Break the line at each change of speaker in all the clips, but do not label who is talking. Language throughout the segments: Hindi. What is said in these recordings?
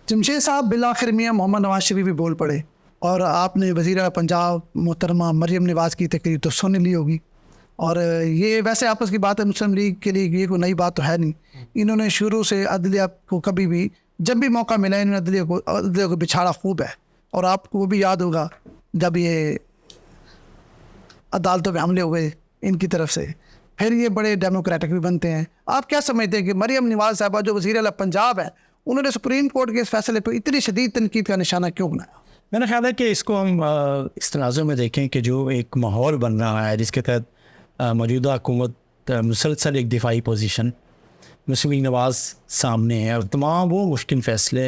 जमशेद साहब, बिल आखिर मियाँ मोहम्मद नवाज शरीफ भी बोल पड़े और आपने वज़ीर पंजाब मोहतरमा मरियम नवाज़ की तकरीर तो सुन ली होगी। और ये वैसे आपस की बात है, मुस्लिम लीग के लिए ये कोई नई बात तो है नहीं। इन्होंने शुरू से अदलिया को कभी भी जब भी मौका मिला इन्होंने अदलिया को बिछाड़ा खूब है। और आपको वो भी याद होगा जब ये अदालतों में हमले हुए इनकी तरफ से, फिर ये बड़े डेमोक्रेटिक भी बनते हैं। आप क्या समझते हैं कि मरियम नवाज साहबा जो वज़ीर आला पंजाब है, उन्होंने सुप्रीम कोर्ट के इस फैसले पर इतनी शदीद तनकीद का निशाना क्यों बनाया?
मेरा ख्याल है कि इसको हम इस तनाज़ुर में देखें कि जो एक माहौल बन रहा है जिसके तहत मौजूदा हुकूमत मुसलसल एक दिफाई पोजीशन मुस्लिम लीग नवाज सामने है, और तमाम वो मुश्किल फ़ैसले,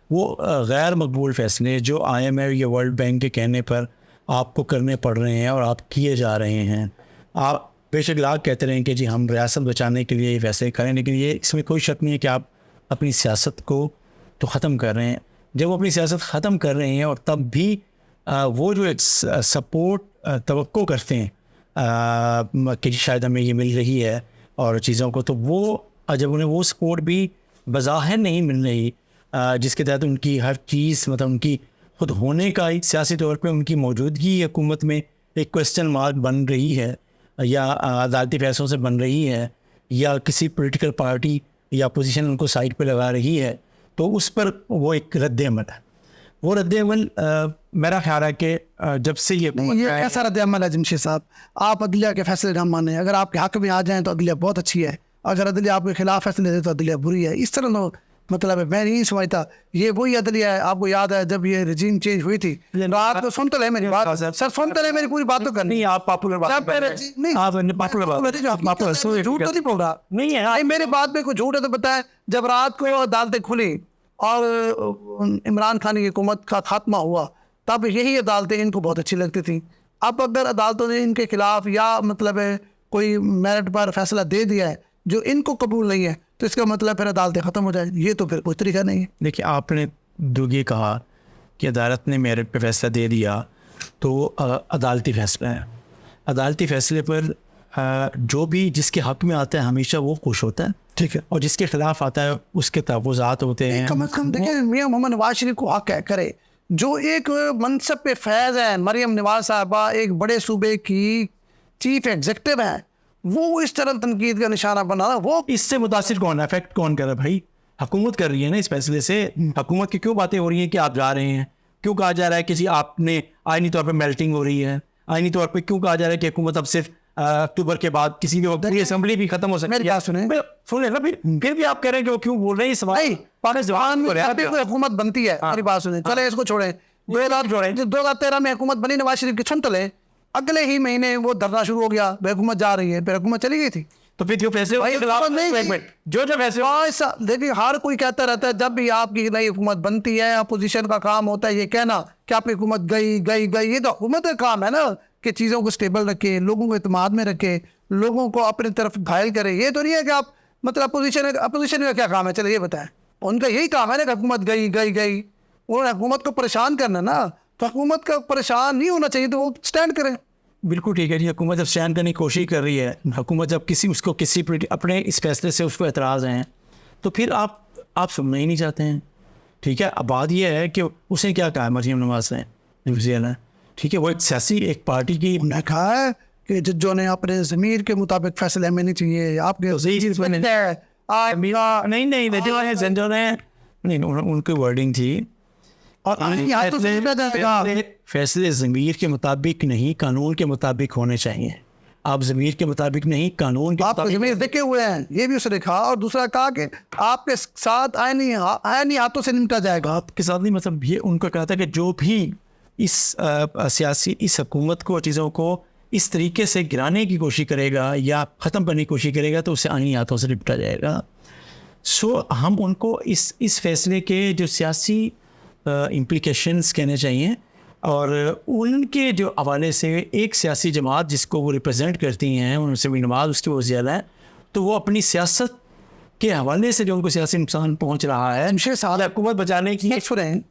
वो गैर मकबूल फ़ैसले जो IMF या वर्ल्ड बैंक के कहने पर आपको करने पड़ रहे हैं और आप किए जा रहे हैं। आप बेशक लाख कहते रहें कि जी हम रियासत बचाने के लिए ये फैसले करें, लेकिन ये इसमें कोई शक नहीं है कि आप अपनी सियासत को तो ख़त्म कर रहे हैं। जब वो अपनी सियासत ख़त्म कर रहे हैं और तब भी वो जो एक सपोर्ट तवक्को करते हैं कि शायद हमें ये मिल रही है और चीज़ों को, तो वो जब उन्हें वो सपोर्ट भी बज़ाहिर नहीं मिल रही, जिसके तहत उनकी हर चीज़ मतलब उनकी खुद होने का एक सियासी तौर पे उनकी मौजूदगी हुकूमत में एक क्वेश्चन मार्क बन रही है, या अदालती फैसलों से बन रही है, या किसी पॉलिटिकल पार्टी या अपोजिशन उनको साइड पे लगा रही है, तो उस पर वो एक रद्द-ए-अमल है। वो रद्द-ए-अमल मेरा ख्याल है कि जब से ये
ऐसा रद्द-ए-अमल है जमशेद साहब, आप अदलिया के फैसले ना माने। अगर आपके हक में आ जाएँ तो अदलिया बहुत अच्छी है, अगर अदलिया आपके खिलाफ फैसले दे तो अदलिया बुरी है। इस तरह नो मतलब है, मैं नहीं समझता ये वही अदलिया है। आपको याद है जब ये रजीम चेंज हुई थी, आप तो सुनते रहे मेरी बात सर, सुनते रहे मेरी पूरी बात तो करनी।
आप पॉपुलर बात नहीं, आप पॉपुलर बात
झूठ तो नहीं बोल रहा
नहीं है,
मेरे बात में कोई झूठ है तो बताएं। जब रात को अदालतें खुली और इमरान खान की हुकूमत का खात्मा हुआ, तब यही अदालतें इनको बहुत अच्छी लगती थी। अब अगर अदालतों ने इनके खिलाफ या मतलब है कोई मेरिट पर फैसला दे दिया है जो इनको कबूल नहीं है, तो इसका मतलब फिर अदालतें ख़त्म हो जाए, ये तो फिर कोई तरीका नहीं है।
देखिए, आपने ये कहा कि अदालत ने मेरिट पे फैसला दे दिया, तो अदालती फैसला है। अदालती फैसले पर जो भी जिसके हक में आता है हमेशा वो खुश होता है, ठीक है, और जिसके खिलाफ आता है उसके तहफ़्फ़ुज़ात होते हैं।
कम से कम देखिए, मियाँ मोहम्मद नवाज शरीफ को हक है करे, जो एक मनसब पे फैज़ है, मरियम नवाज साहबा एक बड़े सूबे की चीफ एग्जीक्यूटिव है, वो इस तरह तनकीद का निशाना बना, वो
इससे मुतासिर कौन है, इफेक्ट कौन कर रहा है? भाई हुकूमत कर रही है ना इस फैसले से। हुकूमत की क्यों बातें हो रही हैं कि आप जा रहे हैं? क्यों कहा जा रहा है कि आपने आईनी तौर पर मेल्टिंग हो रही है? आईनी तौर पर क्यों कहा जा रहा है कि हुकूमत अब सिर्फ अक्टूबर के बाद किसी भी वक्त पूरी असेंबली भी खत्म हो सकती है? सुने ना, फिर भी आप कह रहे हैं कि वो क्यों बोल रहे हैं इस सवाल?
पाकिस्तान में हुकूमत बनती है, मेरी बात सुने, चले इसको छोड़ें। 2013 में हुकूमत बनी नवाज शरीफ की, सुन तो ले, अगले ही महीने वो धरना शुरू हो गया, हुकूमत जा रही है, फिर हुकूमत चली गई थी।
तो फिर जो फैसले जो फैसले
देखिए, हर कोई कहता रहता है जब भी आपकी नई हुकूमत बनती है, अपोजिशन का काम होता है ये कहना कि आपकी हुकूमत गई गई गई। ये तो हुकूमत का काम है ना कि चीज़ों को स्टेबल रखे, लोगों को इत्मीनान में रखे, लोगों को अपनी तरफ घायल करे। ये तो नहीं है कि आप मतलब अपोजिशन का क्या काम है? चलो ये बताएं, उनका यही काम है ना कि हुकूमत गई गई गई। उन्होंने हुकूमत को परेशान करना ना, तो हुकूमत का परेशान नहीं होना चाहिए, तो वो स्टैंड करें।
बिल्कुल ठीक है जी। हुकूमत जब स्टैंड करने की कोशिश कर रही है, हुकूमत जब किसी अपने इस फैसले से उसको एतराज़ हैं, तो फिर आप सुनना ही नहीं चाहते हैं। ठीक है, अब बात यह है कि उसने क्या कहा मरियम नवाज ने, ठीक है, वो एक सियासी एक पार्टी की
उन्होंने कहा है कि जजों ने अपने ज़मीर के मुताबिक फैसले में नहीं चाहिए, आपके
नहीं, उनकी वर्डिंग थी और फैसले ज़मीर के मुताबिक नहीं कानून के मुताबिक होने चाहिए। आप ज़मीर के मुताबिक नहीं कानून के
आप ज़मीर देखे हुए हैं, ये भी उसने कहा। और दूसरा कहा कि आपके साथ आईनी हाथों से निपटा जाएगा।
आपके साथ नहीं, मतलब ये उनका कहता है कि जो भी इस सियासी इस हुकूमत को चीज़ों को इस तरीके से गिराने की कोशिश करेगा या ख़त्म करने की कोशिश करेगा तो उसे आईनी हाथों से निपटा जाएगा। सो हम उनको इस फैसले के जो सियासी इम्प्लिकेशंस कहने चाहिए, और उनके जो हवाले से एक सियासी जमात जिसको वो रिप्रेजेंट करती हैं, उनसे भी नवाज उसकी वो ज़्यादा है, तो वो अपनी सियासत के हवाले से जो उनको सियासी नुकसान पहुँच रहा है हुकूमत बचाने की।
सुनें,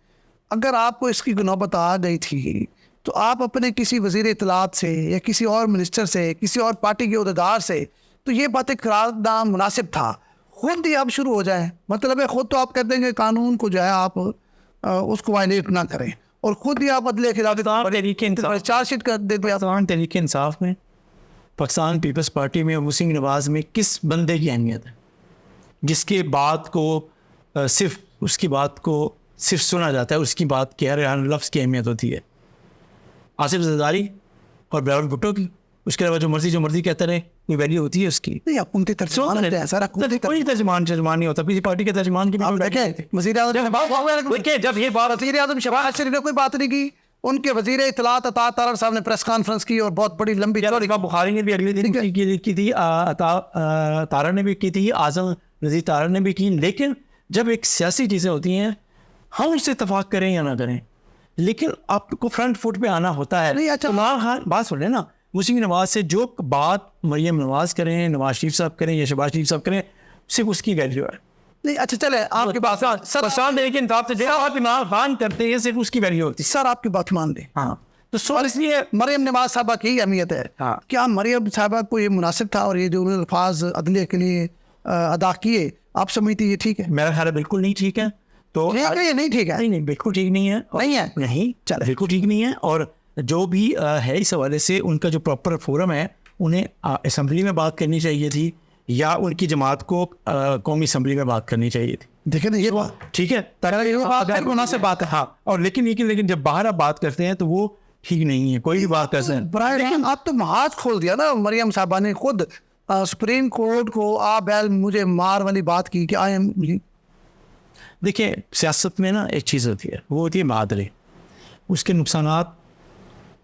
अगर आपको इसकी नौबत आ गई थी तो आप अपने किसी वज़ीर इत्तलात से या किसी और मिनिस्टर से, किसी और पार्टी के उहदेदार से तो ये बातें कराना मुनासिब था। खुद ही अब शुरू हो जाए, मतलब है खुद तो आप कहते हैं कि कानून को जो है आप उसको वायलेट ना करें, और खुद ही आप अदले खिलाफ चार्जशीट कर देते हैं।
पाकिस्तान तहरीक इंसाफ में, पाकिस्तान पीपल्स पार्टी में, मुस्लिम नवाज में किस बंदे की अहमियत है जिसके बात को सिर्फ उसकी बात को सिर्फ सुना जाता है, उसकी बात के हर लफ्ज़ की अहमियत होती है? आसिफ जरदारी और बिलावल भुट्टो की, उसके अलावा जो मर्जी कहते रहे, कोई वैल्यू होती है उसकी?
नहीं, आप उनके तर्जुमान होते हैं सर,
कोई तर्जुमान नहीं होता, किसी पार्टी के तर्जुमान की
जब ये बात वज़ीर आज़म शहबाज शरीफ ने कोई बात नहीं की, उनके वज़ीर इत्तलात अता तारड़ साहब ने प्रेस कॉन्फ्रेंस की और बहुत बड़ी लंबी चौड़ी,
बुखारी ने भी अगले दिन की थी, तारड़ ने भी की थी, आज़म नज़ीर तारड़ ने भी की। लेकिन जब एक सियासी चीज़ें होती हैं, हम उससे इत्तफाक करें या ना करें, लेकिन आपको फ्रंट फुट पे आना होता है।
नहीं, अच्छा
इमरान खान बात सुन रहे ना, मुस्लिम नवाज से जो बात मरियम नवाज करें, नवाज शरीफ साहब करें या शहबाज शरीफ साहब करें, सिर्फ उसकी वैल्यू है।
नहीं, अच्छा चले आपकी बात
पसंद, लेकिन आप इमरान खान करते हैं सिर्फ उसकी वैल्यू होती है।
सर आपकी बात मान लें,
हाँ, तो सवाल इसलिए
मरियम नवाज साहबा की अहमियत है।
हाँ।
क्या मरियम साहबा को ये मुनासिब था, और ये जो उन्होंने अल्फाज अदलिया के लिए अदा किए, आप समझते ये ठीक है?
मेरा ख्याल है बिल्कुल नहीं ठीक है। तो
ये नहीं ठीक है?
नहीं, बिल्कुल ठीक नहीं है।
नहीं है?
नहीं, चल बिल्कुल ठीक नहीं है। और जो भी है इस हवाले से उनका जो प्रॉपर फोरम है, उन्हें असम्बली में बात करनी चाहिए थी, या उनकी जमात को कौमी असम्बली में बात करनी चाहिए थी।
देखें ना, ये बात
ठीक है,
मुनासिब बात है।
हाँ, और लेकिन जब बाहर आप बात करते हैं तो वो ठीक नहीं है, कोई भी बात कर सकते हैं।
लेकिन आप तो हाथ खोल दिया ना, मरियम साहबा ने खुद सुप्रीम कोर्ट को बैल मुझे मार वाली बात की कि आई एम।
देखिए, सियासत में ना एक चीज़ होती है, वो होती है बहादुरी। उसके नुकसानात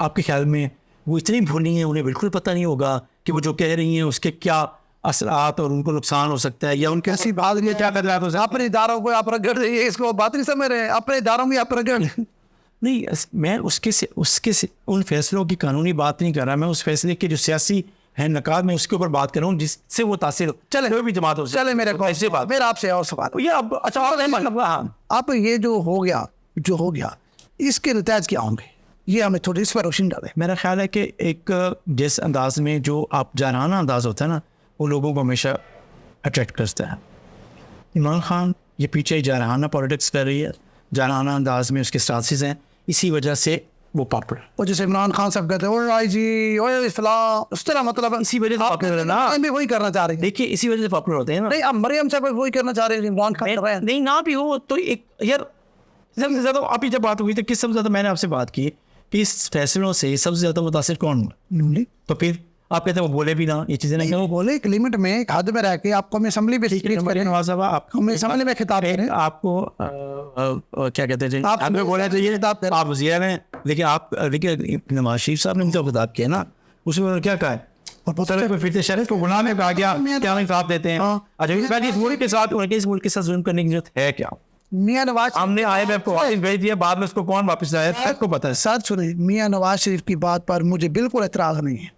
आपके ख्याल में वो इतनी भूली हैं, उन्हें बिल्कुल पता नहीं होगा कि वो जो कह रही हैं उसके क्या असरात और उनको नुकसान हो सकता है, या उनके
ऐसी बात नहीं, क्या कर रहा है अपने इदारों को आप रगड़ रही है, इसको बात नहीं समझ रहे, अपने इदारों में आप रगड़
नहीं। मैं उसके उन फैसलों की कानूनी बात नहीं कर रहा, मैं उस फैसले के जो सियासी है नकाद, मैं उसके ऊपर बात कर रहा हूँ जिससे वो तासीर हो। चले कोई भी जमात हो,
चले मेरे को ऐसे बात, मेरा आपसे और सवाल
ये अब अच्छा
आप ये जो हो गया इसके नतीजे क्या होंगे, ये हमें थोड़ी इस पर रोशनी डालें।
मेरा ख्याल है कि एक जिस अंदाज में जो आप जानाना अंदाज होता है ना, वो लोगों को हमेशा अट्रैक्ट करता है। इमरान खान ये पीछे जानाना पॉलिटिक्स कर रही है, जानाना अंदाज में उसके स्टांसेस हैं, इसी वजह से वो पॉपुलर।
और जैसे इमरान खान साहब कहते हैं ओए आई जी, ओए इस्लाम, उस तरह, मतलब
इसी वजह से पॉपुलर है ना,
मैं वही करना चाह रही हूँ।
देखिए, इसी वजह से पॉपुलर होते हैं ना।
नहीं, अब मरियम साहब वही करना चाह रहे हैं, इमरान खान कर रहे हैं।
नहीं ना भी हो तो एक यार, सबसे ज़्यादा अभी जब बात हुई तो किस सबसे ज़्यादा मैंने आपसे बात की कि इस फैसलों से सबसे ज़्यादा मुतासिर कौन हुआ? तो फिर आप कहते हैं वो बोले भी ना ये चीज़ें, नहीं
वो बोले एक लिमिट में, एक हद में रह के आपको हमें असेंबली में
नवाज साहब आपको
असेंबली में खिताब करें,
आपको क्या कहते हैं, आपने बोला तो ये आप वज़ीर हैं, लेकिन आप नवाज शरीफ साहब ने मुझे खिताब किया ना, उसमें उन्होंने क्या कहा है, और फिर से शरीफ को गुनाह में आ गया, क्या खिताब देते हैं। अच्छा, इस मुल्क के साथ जुल्म करने की जरूरत है क्या?
मियां नवाज
हमने IMF को वापस भेज दिया, बाद में उसको कौन वापस लाया, सबको पता है।
साथ सुने, मियां नवाज शरीफ की बात पर मुझे बिल्कुल एतराज़ नहीं है,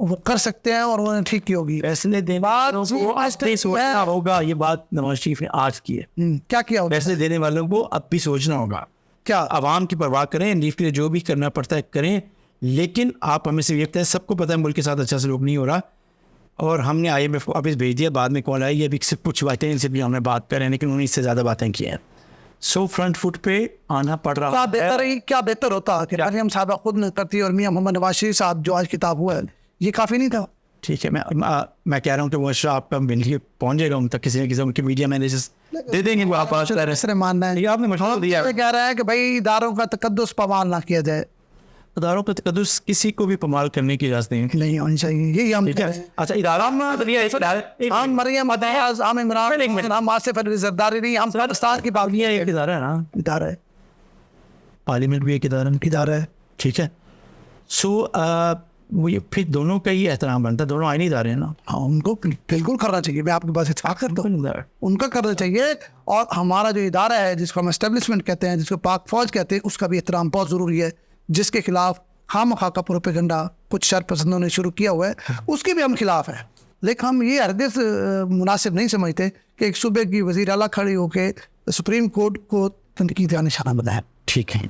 वो कर सकते हैं और उन्होंने ठीक की होगी।
फैसले देने वालों को आज तक सोचना होगा, ये बात नवाज शरीफ ने आज की है।
क्या किया होगा?
फैसले देने वालों को अब भी सोचना होगा, क्या आवाम की परवाह करें, लीफ के लिए जो भी करना पड़ता है करें, लेकिन आप हमें से ये सबको पता है मुल्क के साथ अच्छा सलूक नहीं हो रहा, और हमने IMF को वापस भेज दिया, बाद में कॉल आई, ये भी सिर्फ कुछ बातें इनसे भी हमने बात करें, लेकिन उन्होंने इससे ज़्यादा बातें की हैं। सो फ्रंट फुट पे आना पड़ रहा है।
क्या बेहतर होता कि मरियम साहबा खुद न करती और मियां मोहम्मद नवाज शरीफ साहब जो आज किताब हुआ है, ये काफ़ी नहीं था?
ठीक है, मैं कह रहा हूँ कि वो अशरा आपका मिलकर पहुँच जाएगा उन तक, किसी न किसी उनके मीडिया मैनेजर्स दे देंगे वो आप
मानना है।
आपने मशवरा दिया,
कह रहा है कि भाई इदारों का तकद्दुस पमाल ना किया जाए,
इदारों का तकद्दुस किसी को भी पमाल करने की इजाज़त नहीं
होनी चाहिए, यही हम।
अच्छा, इदारा
हम मरियम अताज, हम इमरान, हम आसिफ अली जरदारी नहीं, हम पाकिस्तान की बात,
एक इदारा है ना,
इदारा है,
पार्लियामेंट भी एक इदारा है, ठीक है। सो वो ये फिर दोनों का ही एहतराम बनता है, दोनों आईनी इदारे हैं ना।
हाँ, उनको बिल्कुल करना चाहिए, मैं आपकी बात से इत्तेफाक करता हूँ, उनका करना चाहिए। और हमारा जो इदारा है जिसको हम एस्टेब्लिशमेंट कहते हैं, जिसको पाक फौज कहते हैं, उसका भी एहतराम बहुत ज़रूरी है, जिसके खिलाफ खामखा का प्रोपेगेंडा कुछ शरपसंदों ने शुरू किया हुआ है, उसके भी हम खिलाफ हैं। लेकिन हम ये हरगिज़ मुनासिब नहीं समझते कि एक सूबे की वज़ीर आला खड़ी होकर सुप्रीम कोर्ट को तनकीद का निशाना बनाए।
ठीक है।